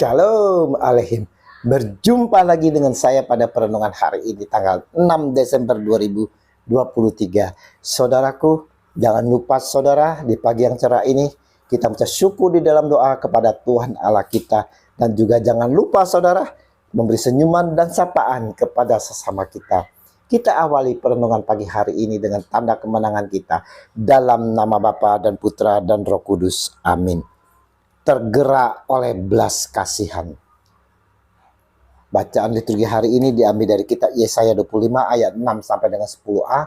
Shalom Aleihim. Berjumpa lagi dengan saya pada perenungan hari ini tanggal 6 Desember 2023. Saudaraku, jangan lupa saudara, di pagi yang cerah ini kita baca syukur di dalam doa kepada Tuhan Allah kita. Dan juga jangan lupa saudara, memberi senyuman dan sapaan kepada sesama kita. Kita awali perenungan pagi hari ini dengan tanda kemenangan kita. Dalam nama Bapa dan Putra dan Roh Kudus. Amin. Tergerak oleh belas kasihan. Bacaan liturgi hari ini diambil dari kitab Yesaya 25 ayat 6 sampai dengan 10a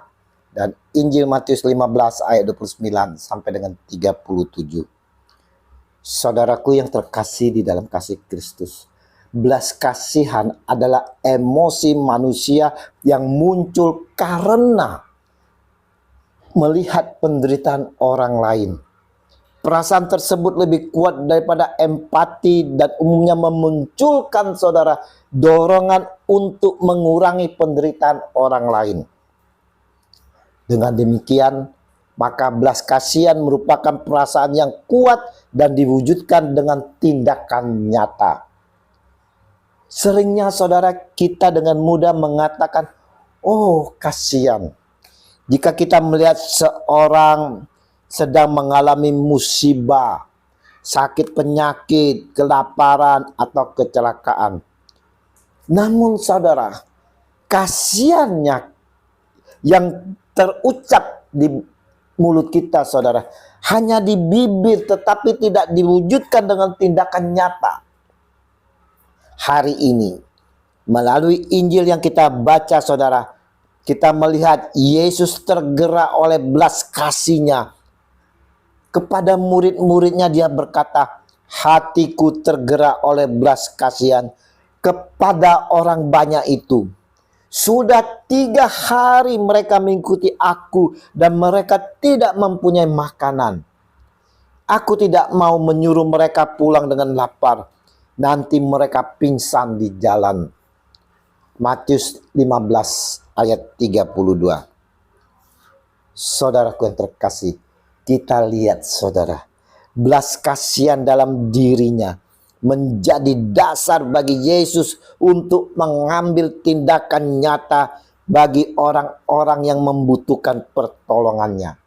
dan Injil Matius 15 ayat 29 sampai dengan 37. Saudaraku yang terkasih di dalam kasih Kristus, belas kasihan adalah emosi manusia yang muncul karena melihat penderitaan orang lain. Perasaan tersebut lebih kuat daripada empati dan umumnya memunculkan saudara dorongan untuk mengurangi penderitaan orang lain. Dengan demikian, maka belas kasihan merupakan perasaan yang kuat dan diwujudkan dengan tindakan nyata. Seringnya saudara kita dengan mudah mengatakan, "Oh, kasihan." Jika kita melihat seorang sedang mengalami musibah, sakit penyakit, kelaparan, atau kecelakaan. Namun saudara, kasihannya yang terucap di mulut kita saudara, hanya di bibir tetapi tidak diwujudkan dengan tindakan nyata. Hari ini, melalui Injil yang kita baca saudara, kita melihat Yesus tergerak oleh belas kasih-Nya. Kepada murid-muridnya dia berkata, "Hatiku tergerak oleh belas kasihan kepada orang banyak itu. Sudah 3 hari mereka mengikuti aku dan mereka tidak mempunyai makanan. Aku tidak mau menyuruh mereka pulang dengan lapar. Nanti mereka pingsan di jalan." Matius 15 ayat 32. Saudaraku yang terkasih, kita lihat saudara, belas kasihan dalam dirinya menjadi dasar bagi Yesus untuk mengambil tindakan nyata bagi orang-orang yang membutuhkan pertolongannya.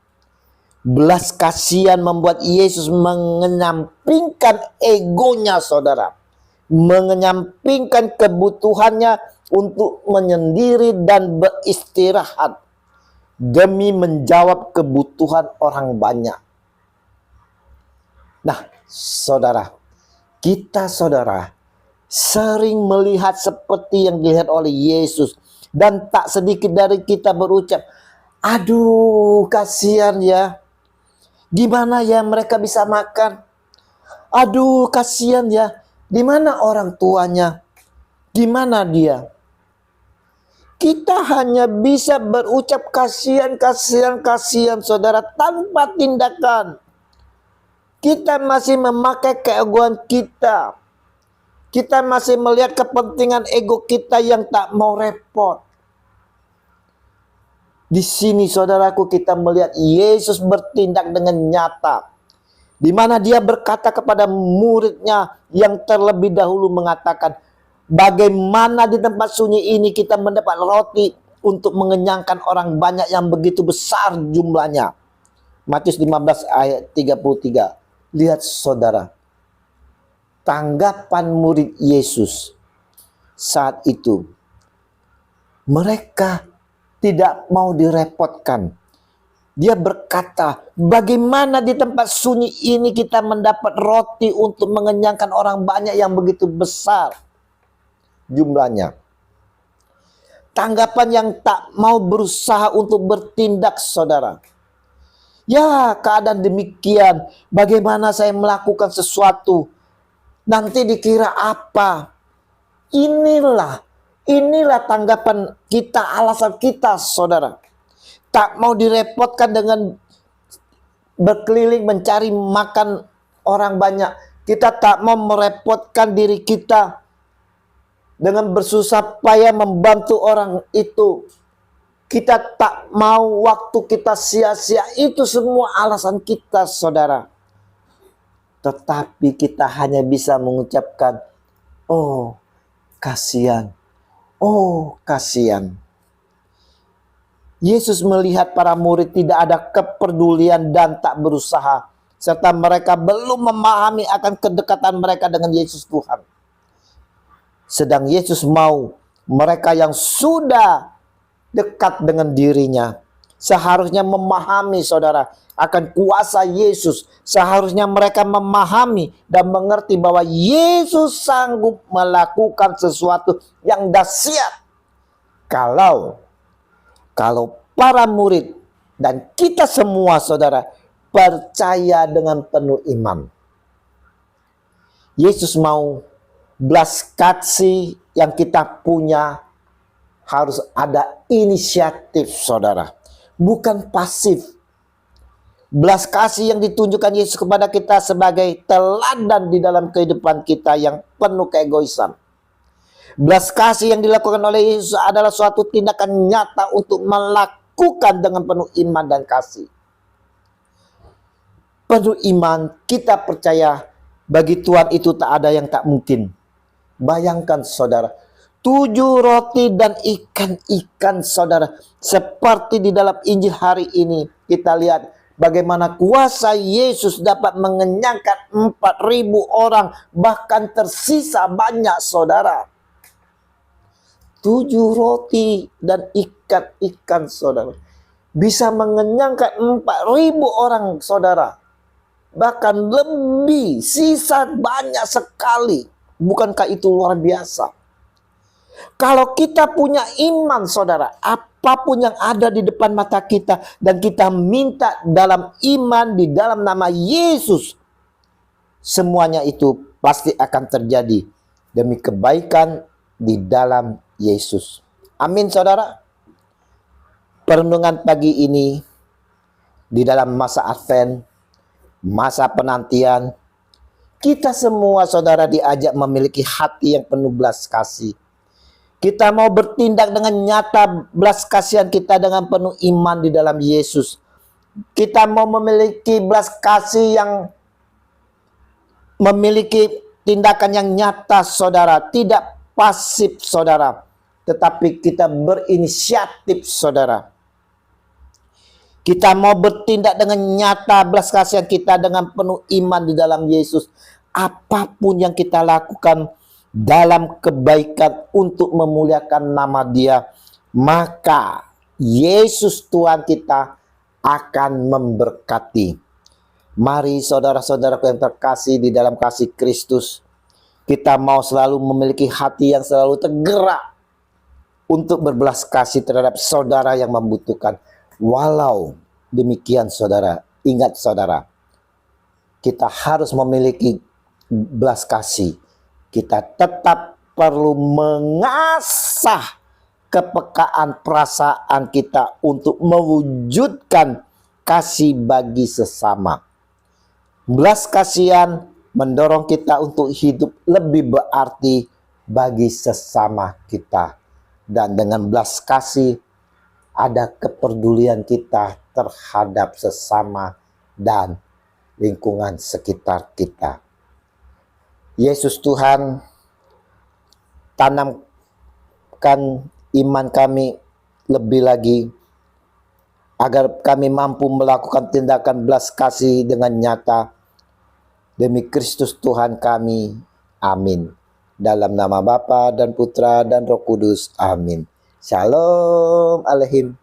Belas kasihan membuat Yesus mengenyampingkan egonya saudara, mengenyampingkan kebutuhannya untuk menyendiri dan beristirahat demi menjawab kebutuhan orang banyak. Nah, saudara, kita saudara sering melihat seperti yang dilihat oleh Yesus, dan tak sedikit dari kita berucap, "Aduh, kasihan ya. Gimana ya mereka bisa makan? Aduh, kasihan ya. Di mana orang tuanya? Gimana dia?" Kita hanya bisa berucap kasihan, kasihan, kasihan saudara tanpa tindakan. Kita masih memakai keegoan kita. Kita masih melihat kepentingan ego kita yang tak mau repot. Di sini saudaraku kita melihat Yesus bertindak dengan nyata. Di mana dia berkata kepada muridnya yang terlebih dahulu mengatakan, "Bagaimana di tempat sunyi ini kita mendapat roti untuk mengenyangkan orang banyak yang begitu besar jumlahnya?" Matius 15 ayat 33. Lihat saudara, tanggapan murid Yesus saat itu. Mereka tidak mau direpotkan. Dia berkata, "Bagaimana di tempat sunyi ini kita mendapat roti untuk mengenyangkan orang banyak yang begitu besar jumlahnya?" Tanggapan yang tak mau berusaha untuk bertindak saudara. Ya, keadaan demikian, bagaimana saya melakukan sesuatu? Nanti dikira apa? Inilah tanggapan kita, alasan kita saudara. Tak mau direpotkan dengan berkeliling mencari makan orang banyak. Kita tak mau merepotkan diri kita dengan bersusah payah membantu orang itu. Kita tak mau waktu kita sia-sia. Itu semua alasan kita saudara. Tetapi kita hanya bisa mengucapkan, Oh, kasihan. Oh, kasihan. Yesus melihat para murid tidak ada kepedulian dan tak berusaha, serta mereka belum memahami akan kedekatan mereka dengan Yesus Tuhan. Sedang Yesus mau mereka yang sudah dekat dengan dirinya seharusnya memahami, saudara, akan kuasa Yesus. Seharusnya mereka memahami dan mengerti bahwa Yesus sanggup melakukan sesuatu yang dahsyat kalau para murid dan kita semua, saudara, percaya dengan penuh iman. Yesus mau belas kasih yang kita punya harus ada inisiatif, saudara, bukan pasif. Belas kasih yang ditunjukkan Yesus kepada kita sebagai teladan di dalam kehidupan kita yang penuh keegoisan. Belas kasih yang dilakukan oleh Yesus adalah suatu tindakan nyata untuk melakukan dengan penuh iman dan kasih. Penuh iman, kita percaya bagi Tuhan itu tak ada yang tak mungkin. Bayangkan, saudara, 7 roti dan ikan-ikan, saudara. Seperti di dalam Injil hari ini, kita lihat bagaimana kuasa Yesus dapat mengenyangkan 4.000 orang, bahkan tersisa banyak, saudara. 7 roti dan ikan-ikan, saudara, bisa mengenyangkan 4.000 orang, saudara. Bahkan lebih, sisa banyak sekali. Bukankah itu luar biasa? Kalau kita punya iman, saudara, apapun yang ada di depan mata kita dan kita minta dalam iman di dalam nama Yesus, semuanya itu pasti akan terjadi demi kebaikan di dalam Yesus. Amin, saudara. Perenungan pagi ini di dalam masa Advent, masa penantian, kita semua, saudara, diajak memiliki hati yang penuh belas kasih. Kita mau bertindak dengan nyata belas kasihan kita dengan penuh iman di dalam Yesus. Kita mau memiliki belas kasih yang memiliki tindakan yang nyata, saudara, tidak pasif, saudara, tetapi kita berinisiatif, saudara. Kita mau bertindak dengan nyata belas kasihan kita dengan penuh iman di dalam Yesus. Apapun yang kita lakukan dalam kebaikan untuk memuliakan nama Dia, maka Yesus Tuhan kita akan memberkati. Mari, saudara-saudaraku yang terkasih di dalam kasih Kristus, kita mau selalu memiliki hati yang selalu tergerak untuk berbelas kasih terhadap saudara yang membutuhkan. Walau demikian, saudara, ingat, saudara, kita harus memiliki belas kasih. Kita tetap perlu mengasah kepekaan perasaan kita untuk mewujudkan kasih bagi sesama. Belas kasihan mendorong kita untuk hidup lebih berarti bagi sesama kita. Dan dengan belas kasih ada kepedulian kita terhadap sesama dan lingkungan sekitar kita. Yesus Tuhan, tanamkan iman kami lebih lagi agar kami mampu melakukan tindakan belas kasih dengan nyata demi Kristus Tuhan kami. Amin. Dalam nama Bapa dan Putra dan Roh Kudus. Amin. Shalom Alehim.